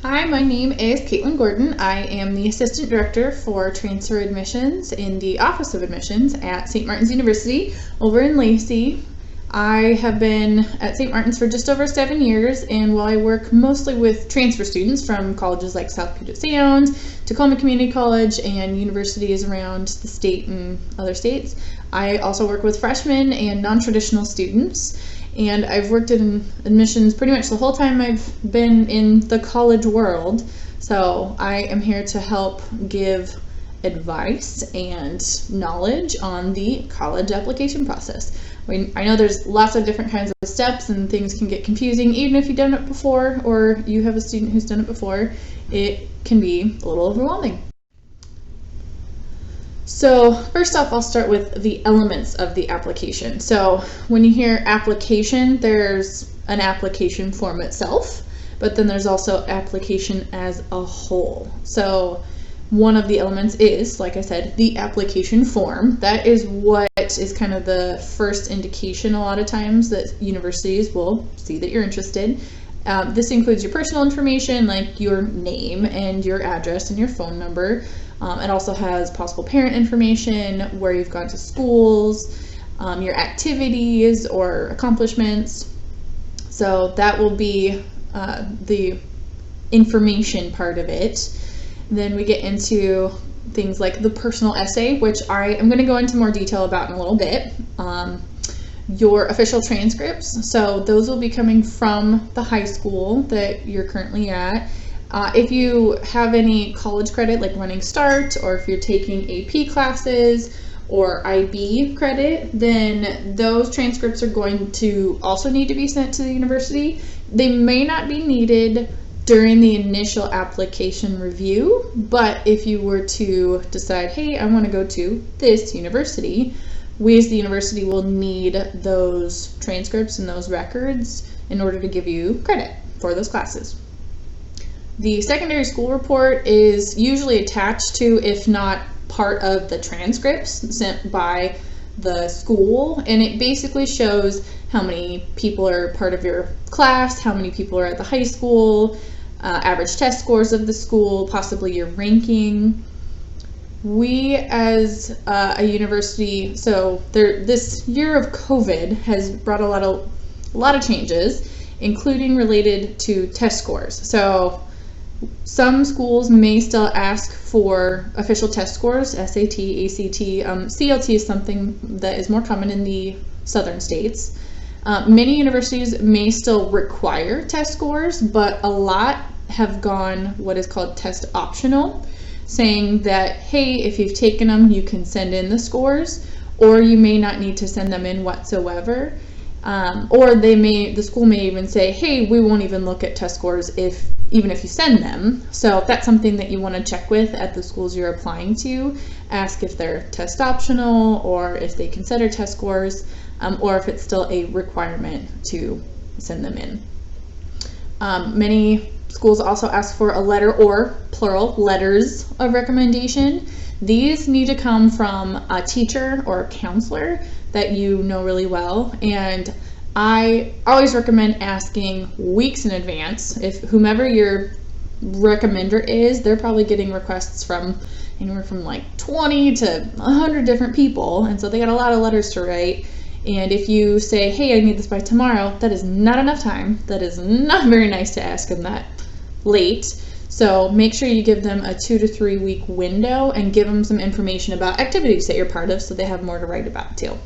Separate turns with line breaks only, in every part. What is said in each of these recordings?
Hi, my name is Caitlin Gordon. I am the Assistant Director for Transfer Admissions in the Office of Admissions at St. Martin's University over in Lacey. I have been at St. Martin's for just over 7 years, and while I work mostly with transfer students from colleges like South Puget Sound, Tacoma Community College, and universities around the state and other states, I also work with freshmen and non-traditional students. And I've worked in admissions pretty much the whole time I've been in the college world. So I am here to help give advice and knowledge on the college application process. I know there's lots of different kinds of steps and things can get confusing. Even if you've done it before or you have a student who's done it before, it can be a little overwhelming. So first off, I'll start with the elements of the application. So when you hear application, there's an application form itself, but then there's also application as a whole. So one of the elements is, like I said, the application form. That is what is kind of the first indication a lot of times that universities will see that you're interested. This includes your personal information like your name and your address and your phone number. It also has possible parent information, where you've gone to schools, your activities or accomplishments. So that will be the information part of it. Then we get into things like the personal essay, which I am going to go into more detail about in a little bit. Your official transcripts, so those will be coming from the high school that you're currently at. If you have any college credit like Running Start, or if you're taking AP classes or IB credit, then those transcripts are going to also need to be sent to the university. They may not be needed during the initial application review, but if you were to decide, hey, I want to go to this university, we as the university will need those transcripts and those records in order to give you credit for those classes. The secondary school report is usually attached to, if not part of the transcripts sent by the school, and it basically shows how many people are part of your class, how many people are at the high school, average test scores of the school, possibly your ranking. We as a university, so this year of COVID has brought a lot of changes, including related to test scores. So some schools may still ask for official test scores, SAT, ACT. CLT is something that is more common in the southern states. Many universities may still require test scores, but a lot have gone what is called test optional, saying that, hey, if you've taken them, you can send in the scores, or you may not need to send them in whatsoever. Or the school may even say, hey, we won't even look at test scores even if you send them. So if that's something that you want to check with at the schools you're applying to, ask if they're test optional or if they consider test scores, or if it's still a requirement to send them in. Many schools also ask for a letter, or plural, letters of recommendation. These need to come from a teacher or a counselor that you know really well, and I always recommend asking weeks in advance. If whomever your recommender is, they're probably getting requests from anywhere from like 20 to 100 different people, and so they got a lot of letters to write. And if you say, hey, I need this by tomorrow, that is not enough time. That is not very nice to ask them that late. So make sure you give them a 2 to 3 week window and give them some information about activities that you're part of so they have more to write about too.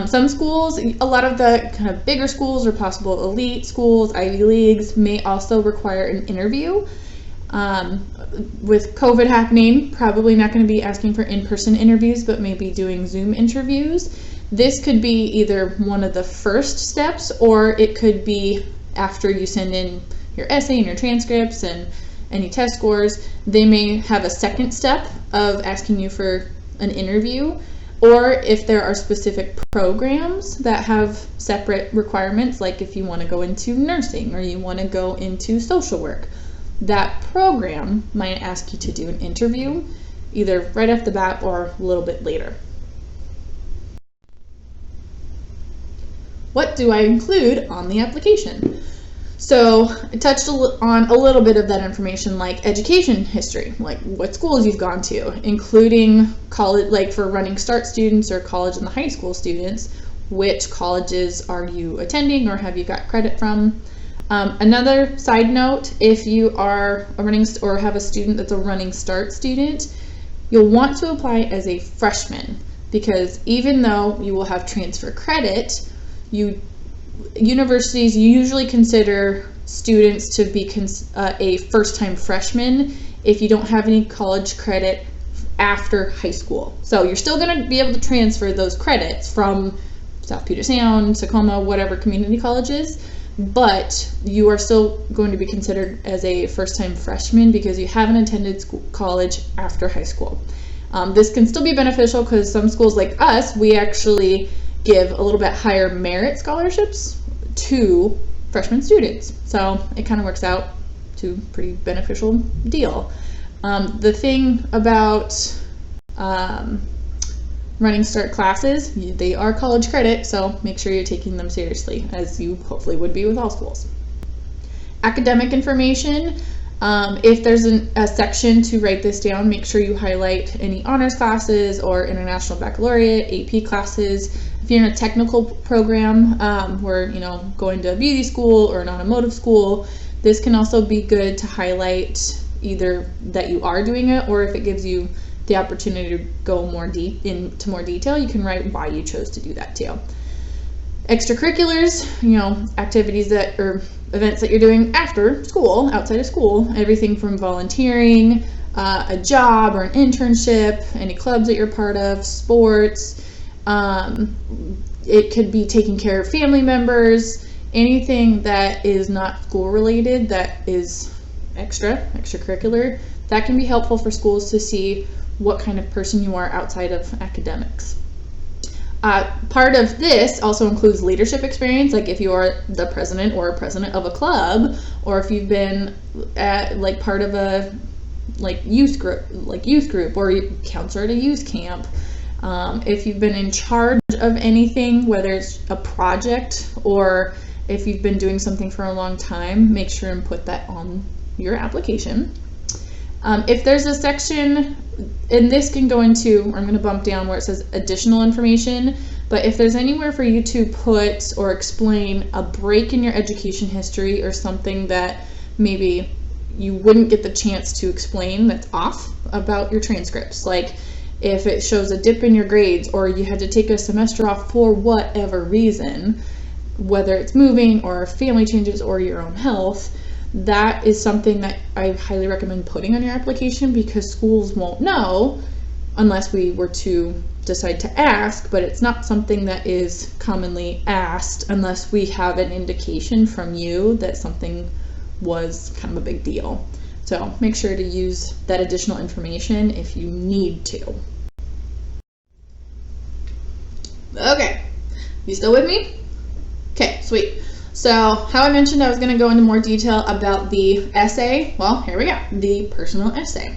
Some schools, a lot of the kind of bigger schools or possible elite schools, Ivy Leagues, may also require an interview. With COVID happening, probably not going to be asking for in-person interviews, but maybe doing Zoom interviews. This could be either one of the first steps, or it could be after you send in your essay and your transcripts and any test scores. They may have a second step of asking you for an interview, or if there are specific programs that have separate requirements, like if you want to go into nursing or you want to go into social work, that program might ask you to do an interview either right off the bat or a little bit later. What do I include on the application? So I touched on a little bit of that information, like education history, like what schools you've gone to, including college, like for Running Start students or college and the high school students, which colleges are you attending or have you got credit from? Another side note, if you are a running or have a student that's a Running Start student, you'll want to apply as a freshman, because even though you will have transfer credit, universities usually consider students to be a first-time freshman if you don't have any college credit after high school. So you're still going to be able to transfer those credits from South Puget Sound, Tacoma, whatever community colleges, but you are still going to be considered as a first-time freshman because you haven't attended college after high school. This can still be beneficial because some schools like us, we actually give a little bit higher merit scholarships to freshman students. So it kind of works out to a pretty beneficial deal. The thing about Running Start classes, they are college credit, so make sure you're taking them seriously, as you hopefully would be with all schools. Academic information, if there's a section to write this down, make sure you highlight any honors classes or international baccalaureate, AP classes. If you're in a technical program where, going to a beauty school or an automotive school, this can also be good to highlight either that you are doing it, or if it gives you the opportunity to go into more detail, you can write why you chose to do that too. Extracurriculars, activities or events that you're doing after school, outside of school, everything from volunteering, a job or an internship, any clubs that you're part of, sports. It could be taking care of family members, anything that is not school related, that is extracurricular, that can be helpful for schools to see what kind of person you are outside of academics. Part of this also includes leadership experience, like if you are the president or a president of a club, or if you've been at part of a youth group, or counselor at a youth camp. If you've been in charge of anything, whether it's a project or if you've been doing something for a long time, make sure and put that on your application. If there's a section, and this can go into, I'm going to bump down where it says additional information, but if there's anywhere for you to put or explain a break in your education history or something that maybe you wouldn't get the chance to explain that's off about your transcripts, like if it shows a dip in your grades or you had to take a semester off for whatever reason, whether it's moving or family changes or your own health, that is something that I highly recommend putting on your application, because schools won't know unless we were to decide to ask, but it's not something that is commonly asked unless we have an indication from you that something was kind of a big deal. So make sure to use that additional information if you need to. Okay, you still with me? Okay, sweet. So how I mentioned I was going to go into more detail about the essay. Well, here we go, the personal essay.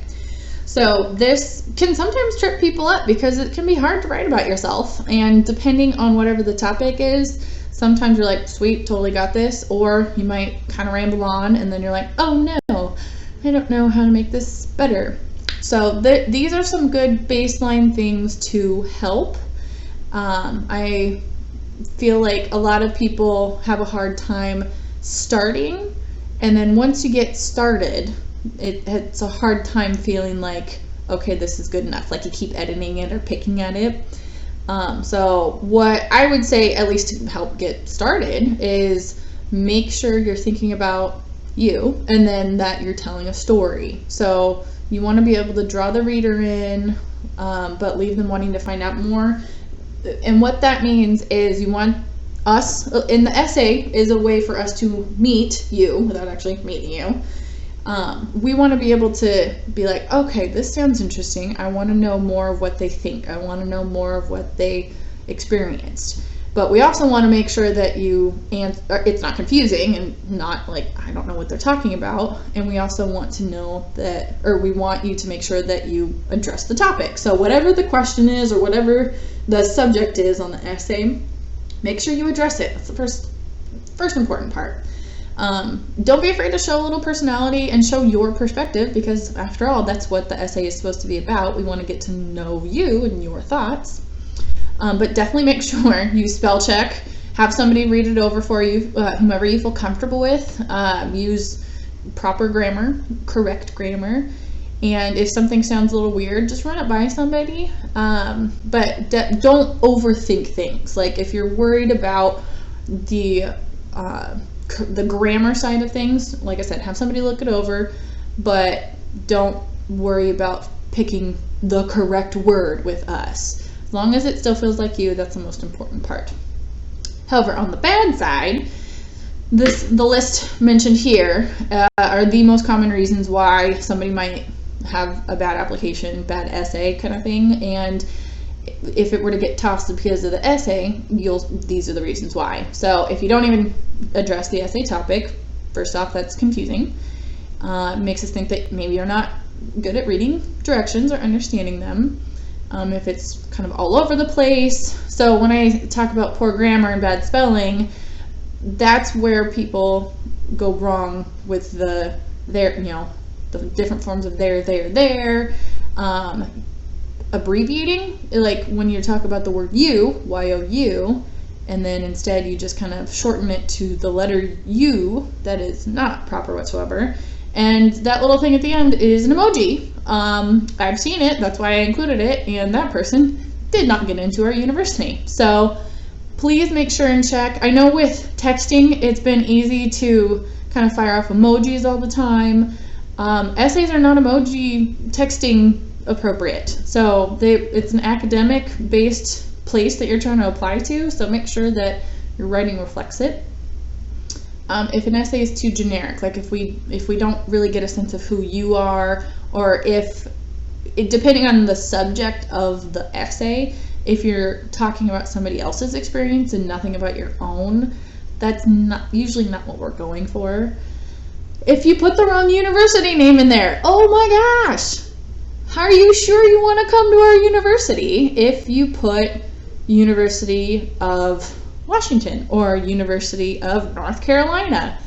So this can sometimes trip people up because it can be hard to write about yourself, and depending on whatever the topic is, sometimes you're like, sweet, totally got this, or you might kind of ramble on and then you're like, oh no, I don't know how to make this better. So these are some good baseline things to help. I feel like a lot of people have a hard time starting, and then once you get started, it's a hard time feeling like, okay, this is good enough, like you keep editing it or picking at it. So what I would say, at least to help get started, is make sure you're thinking about you and then that you're telling a story. So you want to be able to draw the reader in, but leave them wanting to find out more. And what that means is you want us, in the essay is a way for us to meet you without actually meeting you. We want to be able to be like, okay, this sounds interesting. I want to know more of what they think. I want to know more of what they experienced. But we also want to make sure that it's not confusing and not like, I don't know what they're talking about. And we also want to know that, or we want you to make sure that you address the topic. So whatever the question is or whatever the subject is on the essay, make sure you address it. That's the first important part. Don't be afraid to show a little personality and show your perspective, because after all, that's what the essay is supposed to be about. We want to get to know you and your thoughts. But definitely make sure you spell check, have somebody read it over for you, whomever you feel comfortable with. Use proper grammar, correct grammar. And if something sounds a little weird, just run it by somebody. But don't overthink things. Like if you're worried about the grammar side of things, like I said, have somebody look it over, but don't worry about picking the correct word with us. As long as it still feels like you, that's the most important part. However, on the bad side, the list mentioned here are the most common reasons why somebody might have a bad application, bad essay kind of thing. And if it were to get tossed because of the essay, these are the reasons why. So if you don't even address the essay topic, first off, that's confusing. It makes us think that maybe you're not good at reading directions or understanding them. If it's kind of all over the place. So when I talk about poor grammar and bad spelling, that's where people go wrong with the different forms of there. Abbreviating, like when you talk about the word you, Y-O-U, and then instead you just kind of shorten it to the letter U, that is not proper whatsoever. And that little thing at the end is an emoji. I've seen it, that's why I included it, and that person did not get into our university. So please make sure and check. I know with texting, it's been easy to kind of fire off emojis all the time. Essays are not emoji texting appropriate. So it's an academic based place that you're trying to apply to, so make sure that your writing reflects it. If an essay is too generic, like if we don't really get a sense of who you are, or depending on the subject of the essay, if you're talking about somebody else's experience and nothing about your own, that's usually not what we're going for. If you put the wrong university name in there, oh my gosh, how are you sure you want to come to our university if you put University of Washington or University of North Carolina?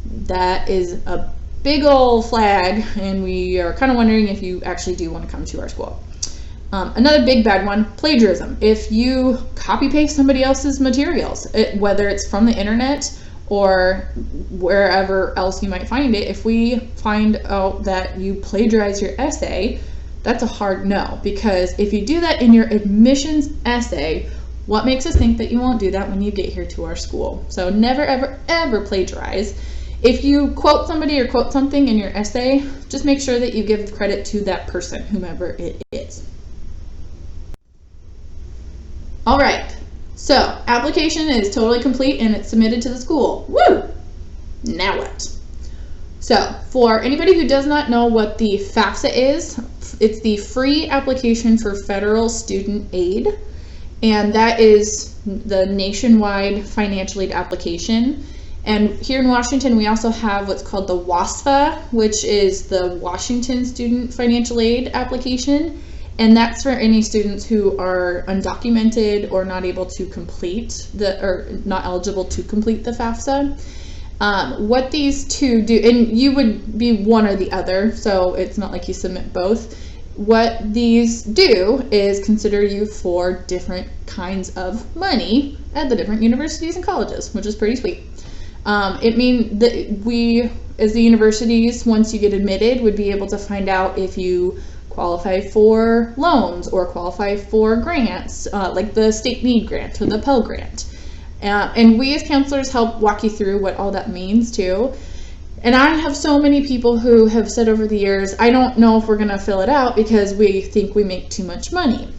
That is a big old flag, and we are kind of wondering if you actually do want to come to our school. Another big bad one, plagiarism. If you copy paste somebody else's materials, whether it's from the internet or wherever else you might find it, if we find out that you plagiarize your essay, that's a hard no, because if you do that in your admissions essay, what makes us think that you won't do that when you get here to our school? So never, ever, ever plagiarize. If you quote somebody or quote something in your essay, just make sure that you give credit to that person, whomever it is. All right, so application is totally complete and it's submitted to the school. Woo! Now what? So for anybody who does not know what the FAFSA is, it's the Free Application for Federal Student Aid, and that is the nationwide financial aid application. And here in Washington, we also have what's called the WASFA, which is the Washington Student Financial Aid Application. And that's for any students who are undocumented or not able to complete or not eligible to complete the FAFSA. What these two do, and you would be one or the other, so it's not like you submit both. What these do is consider you for different kinds of money at the different universities and colleges, which is pretty sweet. It means that we, as the universities, once you get admitted, would be able to find out if you qualify for loans or qualify for grants, like the state need grant or the Pell Grant. And we as counselors help walk you through what all that means too. And I have so many people who have said over the years, I don't know if we're going to fill it out because we think we make too much money.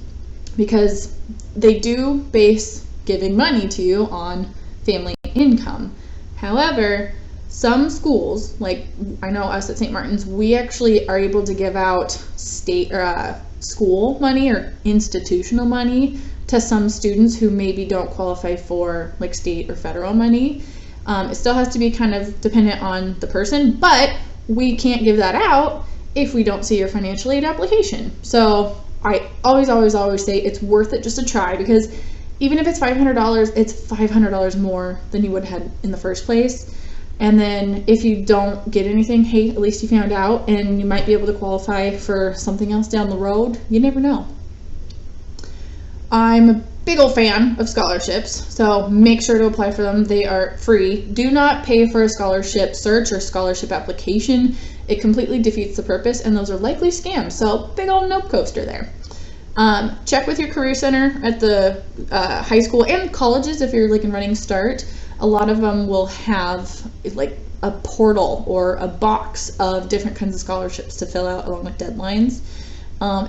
Because they do base giving money to you on family income. However, some schools, like I know us at St. Martin's, we actually are able to give out state or school money or institutional money to some students who maybe don't qualify for like state or federal money. It still has to be kind of dependent on the person, but we can't give that out if we don't see your financial aid application. So I always say it's worth it just to try, because even if it's $500, it's $500 more than you would have had in the first place. And then if you don't get anything, hey, at least you found out, and you might be able to qualify for something else down the road. You never know. I'm a big old fan of scholarships, so make sure to apply for them. They are free. Do not pay for a scholarship search or scholarship application. It completely defeats the purpose, and those are likely scams. So big old nope coaster there. Check with your career center at the high school and colleges if you're like in Running Start. A lot of them will have like a portal or a box of different kinds of scholarships to fill out along with deadlines.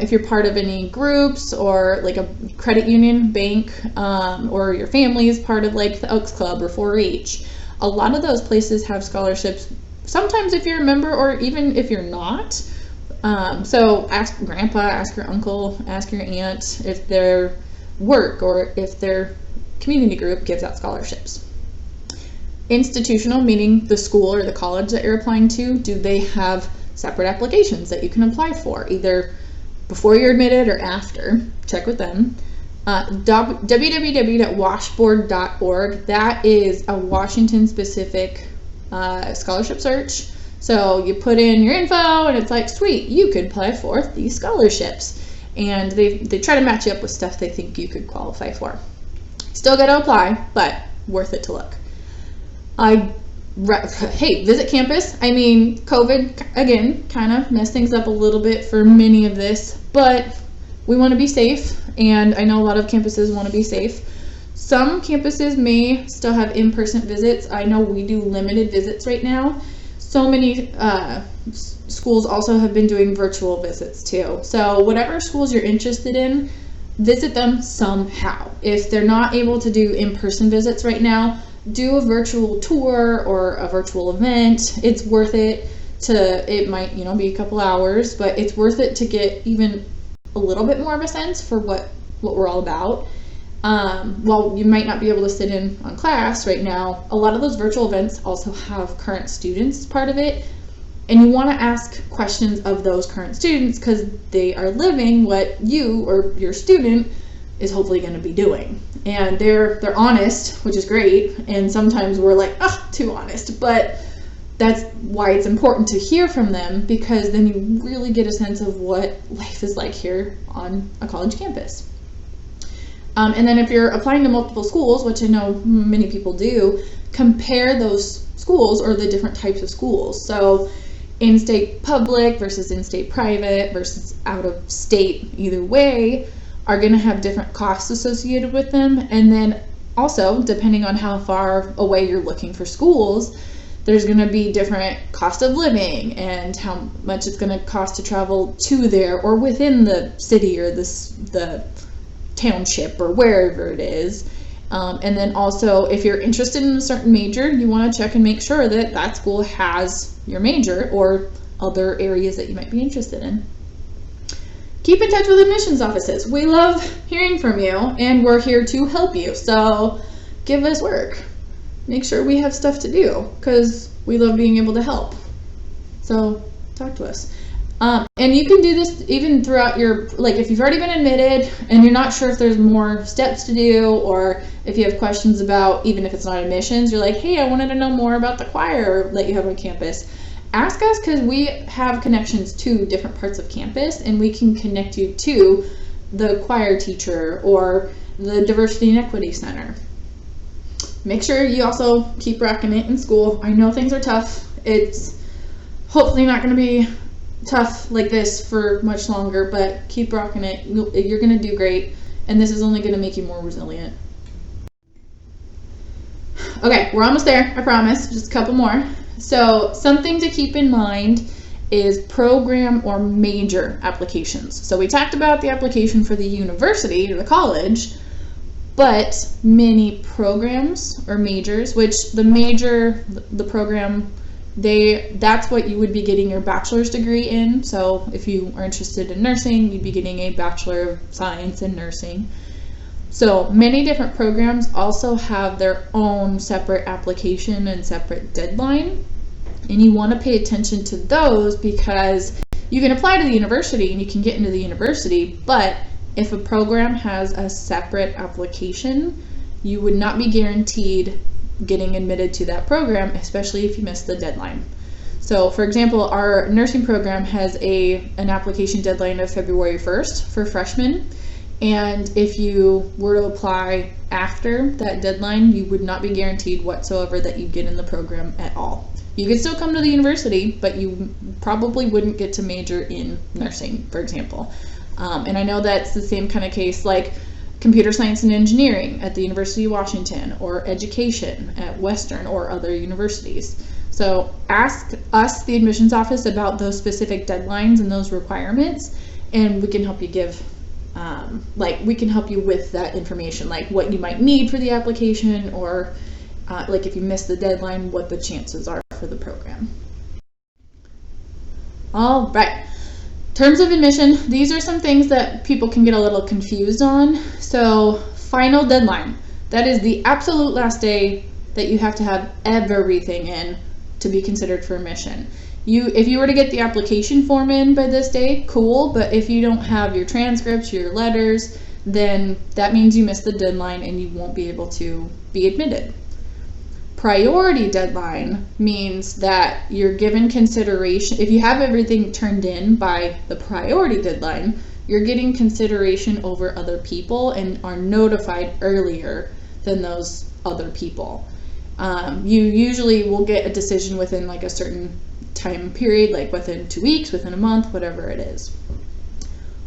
If you're part of any groups or like a credit union, bank, or your family is part of like the Elks Club or 4-H, a lot of those places have scholarships. Sometimes if you're a member or even if you're not. So ask grandpa, ask your uncle, ask your aunt if their work or if their community group gives out scholarships. Institutional, meaning the school or the college that you're applying to, do they have separate applications that you can apply for, either before you're admitted or after? Check with them. www.washboard.org, that is a Washington specific scholarship search. So you put in your info and it's like, sweet, you could apply for these scholarships. And they try to match you up with stuff they think you could qualify for. Still got to apply, but worth it to look. Hey, visit campus. I mean, COVID, again, kind of messed things up a little bit for many of this, but we want to be safe, and I know a lot of campuses want to be safe. Some campuses may still have in-person visits. I know we do limited visits right now. So many schools also have been doing virtual visits too. So whatever schools you're interested in, visit them somehow. If they're not able to do in-person visits right now, do a virtual tour or a virtual event. It's worth it it might, be a couple hours, but it's worth it to get even a little bit more of a sense for what we're all about. While you might not be able to sit in on class right now, a lot of those virtual events also have current students as part of it. And you want to ask questions of those current students because they are living what you or your student is hopefully going to be doing. And they're honest, which is great. And sometimes we're like, too honest. But that's why it's important to hear from them, because then you really get a sense of what life is like here on a college campus. And then if you're applying to multiple schools, which I know many people do, compare those schools or the different types of schools. So in-state public versus in-state private versus out-of-state, either way, are going to have different costs associated with them. And then also, depending on how far away you're looking for schools, there's going to be different cost of living and how much it's going to cost to travel to there or within the city or the township or wherever it is. And then also, if you're interested in a certain major, you want to check and make sure that that school has your major or other areas that you might be interested in. Keep in touch with admissions offices. We love hearing from you, and we're here to help you. So give us work. Make sure we have stuff to do, because we love being able to help. So talk to us. And you can do this even throughout your, like if you've already been admitted and you're not sure if there's more steps to do, or if you have questions about, even if it's not admissions, you're like, hey, I wanted to know more about the choir that you have on campus. Ask us, because we have connections to different parts of campus, and we can connect you to the choir teacher or the Diversity and Equity Center. Make sure you also keep rocking it in school. I know things are tough. It's hopefully not going to be tough like this for much longer, but keep rocking it. You're going to do great, and this is only going to make you more resilient. Okay, we're almost there, I promise. Just a couple more. So something to keep in mind is program or major applications. So we talked about the application for the university or the college, but many programs or majors, which the major, the program, that's what you would be getting your bachelor's degree in. So if you are interested in nursing, you'd be getting a Bachelor of Science in Nursing. So many different programs also have their own separate application and separate deadline. And you want to pay attention to those, because you can apply to the university and you can get into the university, but if a program has a separate application, you would not be guaranteed getting admitted to that program, especially if you miss the deadline. So for example, our nursing program has an application deadline of February 1st for freshmen. And if you were to apply after that deadline, you would not be guaranteed whatsoever that you get in the program at all. You could still come to the university, but you probably wouldn't get to major in nursing, for example. And I know that's the same kind of case like computer science and engineering at the University of Washington, or education at Western or other universities. So ask us, the admissions office, about those specific deadlines and those requirements, and we can help you we can help you with that information, like what you might need for the application, or like if you miss the deadline, what the chances are for the program. All right. Terms of admission, these are some things that people can get a little confused on. So final deadline, that is the absolute last day that you have to have everything in to be considered for admission. If you were to get the application form in by this day, cool, but if you don't have your transcripts, your letters, then that means you missed the deadline and you won't be able to be admitted. Priority deadline means that you're given consideration. If you have everything turned in by the priority deadline, you're getting consideration over other people and are notified earlier than those other people. You usually will get a decision within like a certain time period, like within 2 weeks, within a month, whatever it is.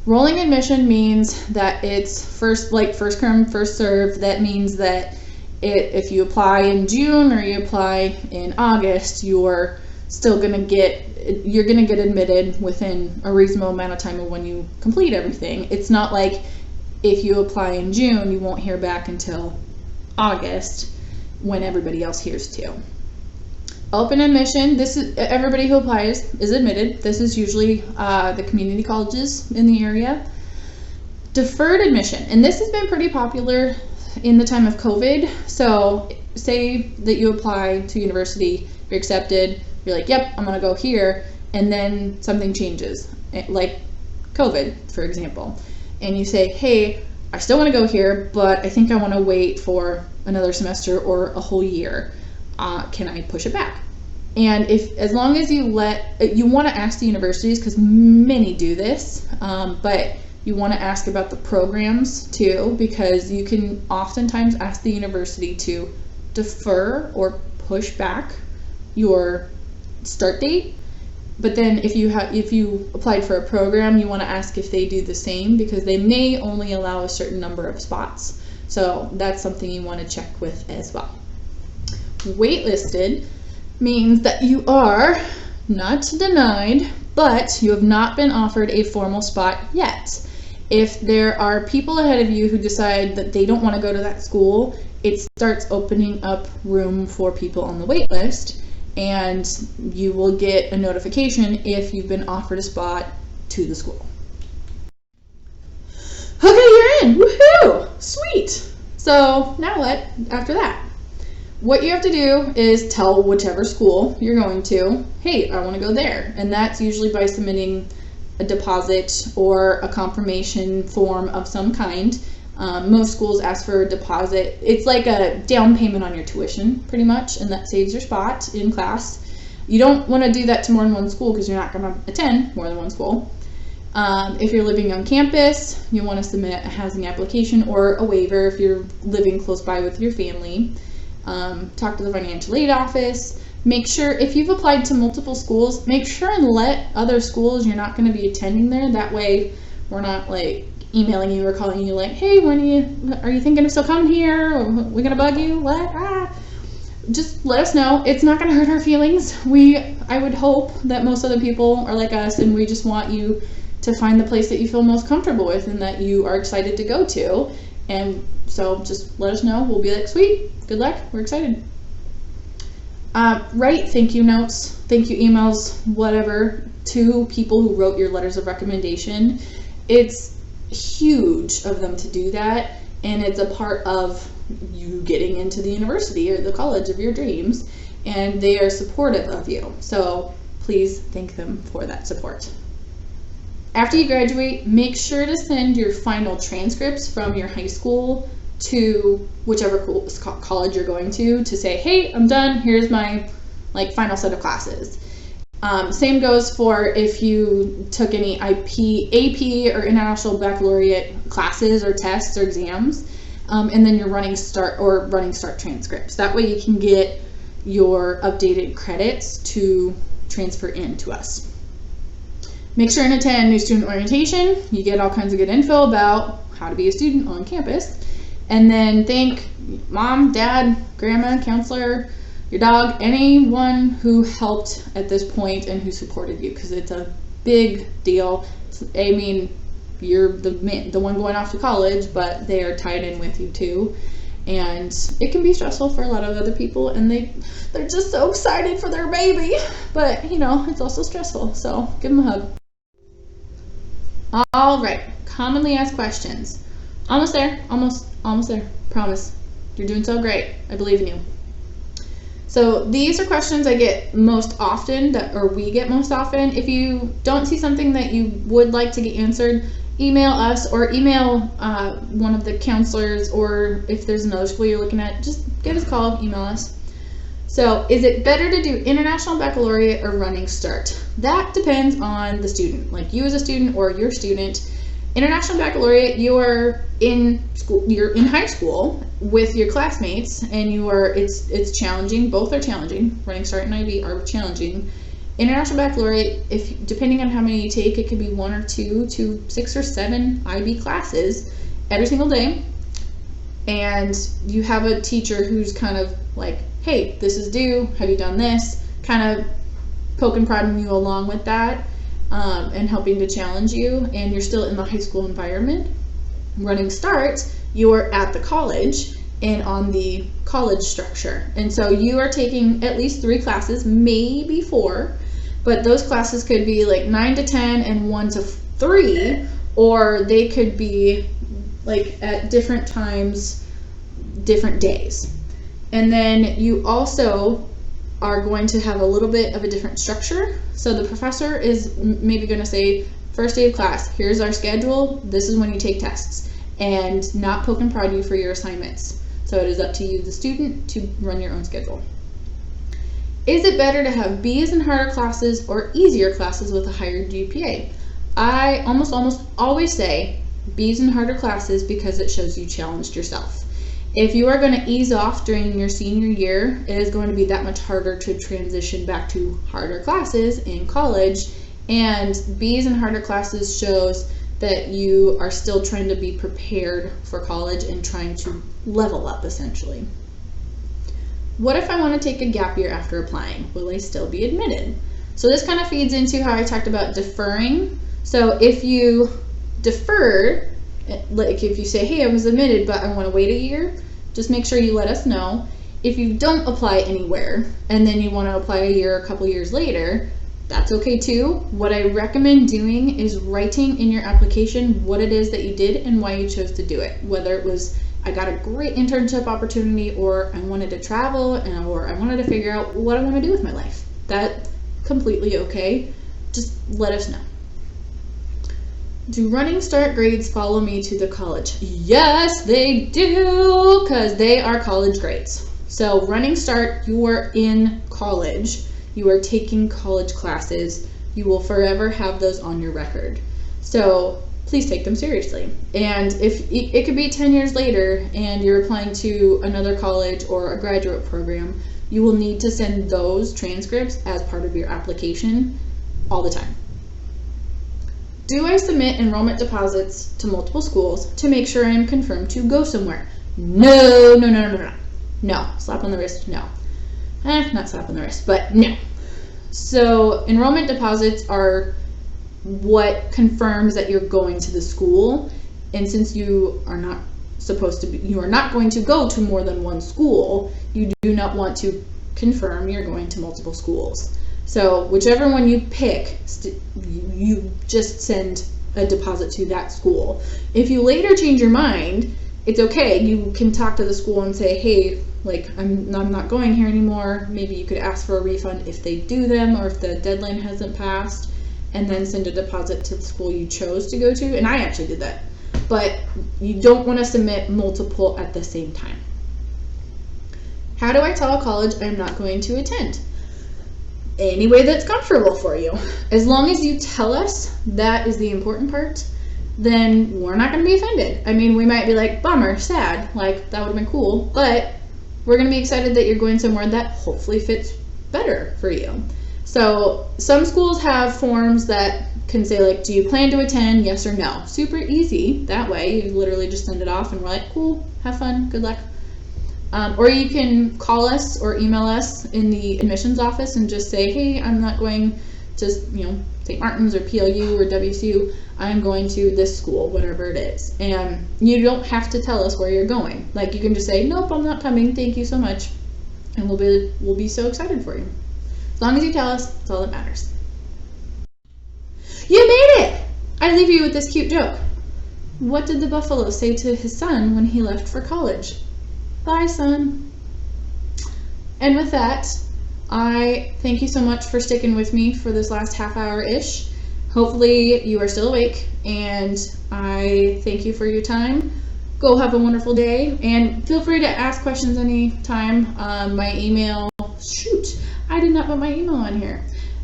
Rolling admission means that it's first come, first serve. That means that if you apply in June or you apply in August, you're gonna get admitted within a reasonable amount of time of when you complete everything. It's not like if you apply in June, you won't hear back until August when everybody else hears too. Open admission, this is everybody who applies is admitted. This is usually the community colleges in the area. Deferred admission, and this has been pretty popular in the time of COVID. So say that you apply to university, you're accepted, you're like, yep, I'm gonna go here, and then something changes, like COVID, for example, and you say, hey, I still want to go here, but I think I want to wait for another semester or a whole year. Can I push it back? And as long as you want to ask the universities, because many do this, but you want to ask about the programs too, because you can oftentimes ask the university to defer or push back your start date. But then if you applied for a program, you want to ask if they do the same, because they may only allow a certain number of spots. So that's something you want to check with as well. Waitlisted means that you are not denied, but you have not been offered a formal spot yet. If there are people ahead of you who decide that they don't want to go to that school, it starts opening up room for people on the wait list, and you will get a notification if you've been offered a spot to the school. Okay, you're in. Woohoo! Sweet. So now what after that? What you have to do is tell whichever school you're going to, hey, I want to go there. And that's usually by submitting a deposit or a confirmation form of some kind. Most schools ask for a deposit. It's like a down payment on your tuition, pretty much, and that saves your spot in class. You don't want to do that to more than one school because you're not going to attend more than one school. If you're living on campus, you want to submit a housing application or a waiver if you're living close by with your family. Talk to the financial aid office. Make sure, if you've applied to multiple schools, make sure and let other schools you're not going to be attending there. That way we're not like emailing you or calling you like, hey, are you thinking of still coming here? Or we gonna bug you? What? Just let us know. It's not gonna hurt our feelings. I would hope that most other people are like us, and we just want you to find the place that you feel most comfortable with and that you are excited to go to. And so just let us know. We'll be like, sweet, good luck, we're excited. Write thank you notes, thank you emails, whatever, to people who wrote your letters of recommendation. It's huge of them to do that, and it's a part of you getting into the university or the college of your dreams, and they are supportive of you. So please thank them for that support. After you graduate, make sure to send your final transcripts from your high school to whichever college you're going to say, hey, I'm done, here's my final set of classes. Same goes for if you took any AP or International Baccalaureate classes or tests or exams, and then your running start transcripts. That way you can get your updated credits to transfer in to us. Make sure and attend new student orientation. You get all kinds of good info about how to be a student on campus. And then thank mom, dad, grandma, counselor, your dog, anyone who helped at this point and who supported you, because it's a big deal. I mean, you're the one going off to college, but they are tied in with you too. And it can be stressful for a lot of other people, and they're just so excited for their baby, but it's also stressful, so give them a hug. All right, commonly asked questions. Almost there, almost there, promise. You're doing so great, I believe in you. So these are questions I get most often, we get most often. If you don't see something that you would like to get answered, email us or email one of the counselors, or if there's another school you're looking at, just give us a call, email us. So is it better to do International Baccalaureate or Running Start? That depends on the student, like you as a student or your student. International Baccalaureate, you're in high school with your classmates, and it's challenging. Both are challenging. Running Start and IB are challenging. International Baccalaureate, depending on how many you take, it could be 1 or 2 to 6 or 7 IB classes every single day. And you have a teacher who's kind of like, hey, this is due, have you done this? Kind of poking, prodding you along with that, and helping to challenge you, and you're still in the high school environment. Running Start, you're at the college and on the college structure. And so you are taking at least 3 classes, maybe 4, but those classes could be like 9 to 10 and 1 to 3, or they could be like at different times, different days. And then you also are going to have a little bit of a different structure. So the professor is maybe going to say, first day of class, here's our schedule, this is when you take tests, and not poke and prod you for your assignments. So it is up to you, the student, to run your own schedule. Is it better to have B's in harder classes or easier classes with a higher GPA? I almost always say B's in harder classes because it shows you challenged yourself. If you are going to ease off during your senior year, it is going to be that much harder to transition back to harder classes in college. And B's in harder classes shows that you are still trying to be prepared for college and trying to level up, essentially. What if I want to take a gap year after applying? Will I still be admitted? So this kind of feeds into how I talked about deferring. So if you defer, like if you say, hey, I was admitted, but I want to wait a year, just make sure you let us know. If you don't apply anywhere and then you want to apply a year, a couple years later, that's okay too. What I recommend doing is writing in your application what it is that you did and why you chose to do it. Whether it was, I got a great internship opportunity, or I wanted to travel, or I wanted to figure out what I want to do with my life. That's completely okay. Just let us know. Do Running Start grades follow me to the college? Yes, they do, because they are college grades. So Running Start, you are in college. You are taking college classes. You will forever have those on your record. So please take them seriously. And if it could be 10 years later and you're applying to another college or a graduate program, you will need to send those transcripts as part of your application all the time. Do I submit enrollment deposits to multiple schools to make sure I am confirmed to go somewhere? No. No. Slap on the wrist, no. Not slap on the wrist, but no. So enrollment deposits are what confirms that you're going to the school, and since you are not going to go to more than one school, you do not want to confirm you're going to multiple schools. So whichever one you pick, you just send a deposit to that school. If you later change your mind, it's okay. You can talk to the school and say, hey, like I'm not going here anymore. Maybe you could ask for a refund if they do them, or if the deadline hasn't passed, and then send a deposit to the school you chose to go to. And I actually did that. but you don't want to submit multiple at the same time. How do I tell a college I'm not going to attend? Any way that's comfortable for you. As long as you tell us, that is the important part, then we're not going to be offended. I mean, we might be like, bummer, sad, like that would have been cool, but we're going to be excited that you're going somewhere that hopefully fits better for you. So some schools have forms that can say like, do you plan to attend, yes or no? Super easy that way. You literally just send it off and we're like, cool, have fun, good luck. Or you can call us or email us in the admissions office and just say, hey, I'm not going to, St. Martin's or PLU or WSU. I'm going to this school, whatever it is. And you don't have to tell us where you're going. Like, you can just say, nope, I'm not coming. Thank you so much. And we'll be so excited for you. As long as you tell us, that's all that matters. You made it! I leave you with this cute joke. What did the buffalo say to his son when he left for college? Bye, son. And with that, I thank you so much for sticking with me for this last half hour-ish. Hopefully you are still awake, and I thank you for your time. Go have a wonderful day, and feel free to ask questions anytime. My email, I did not put my email on here.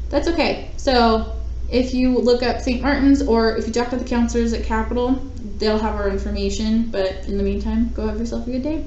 That's okay. So if you look up St. Martin's, or if you talk to the counselors at Capitol, they'll have our information. But in the meantime, go have yourself a good day.